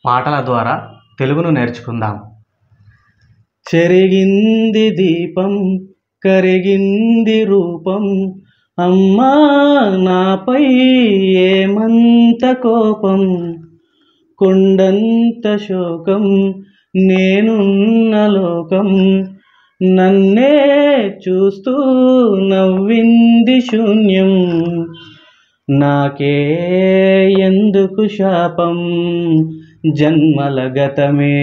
పాటల ద్వారా తెలుగును నేర్చుకుందాం. చెరిగింది దీపం కరిగింది రూపం, అమ్మా నాపై ఏమంత కోపం, కొండంత శోకం నేనున్న లోకం, నన్నే చూస్తూ నవ్వింది శూన్యం, నాకే ఎందుకు శాపం, జన్మల గతమే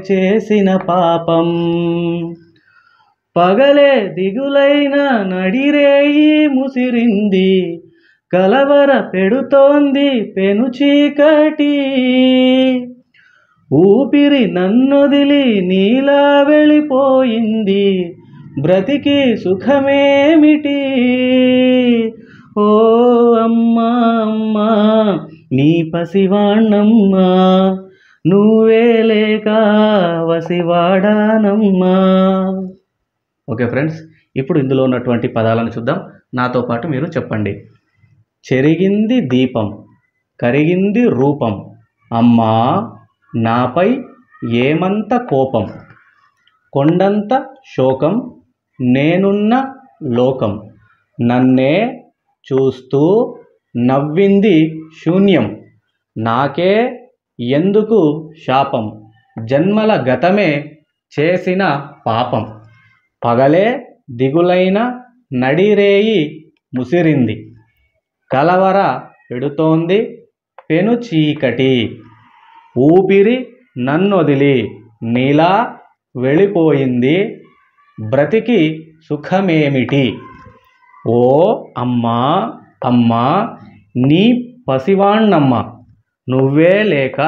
చేసిన పాపం. పగలే దిగులైన నడిరేయి ముసిరింది, కలవర పెడుతోంది పెను చీకటి, ఊపిరి నన్నొదిలి నీలా వెళ్ళిపోయింది, బ్రతికి సుఖమేమిటి. ఓ అమ్మా అమ్మా నీ పసివాణ్ణమ్మా, నువ్వే లేక వసివాడానమ్మా. ఓకే ఫ్రెండ్స్, ఇప్పుడు ఇందులో ఉన్నటువంటి పదాలను చూద్దాం. నాతో పాటు మీరు చెప్పండి. చెరిగింది దీపం కరిగింది రూపం, అమ్మా నాపై ఏమంత కోపం, కొండంత శోకం నేనున్న లోకం, నన్నే చూస్తూ నవ్వింది శూన్యం, నాకే ఎందుకు శాపం, జన్మల గతమే చేసిన పాపం. పగలే దిగులైన నడిరేయి ముసిరింది, కలవర పెడుతోంది పెను చీకటి, ఊపిరి నన్నొదిలి నీలా వెళ్ళిపోయింది, బ్రతికి సుఖమేమిటి. ఓ అమ్మా అమ్మా నీ పసివాణ్ణమ్మ, నువ్వే లేక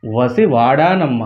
వసివాడానమ్మ.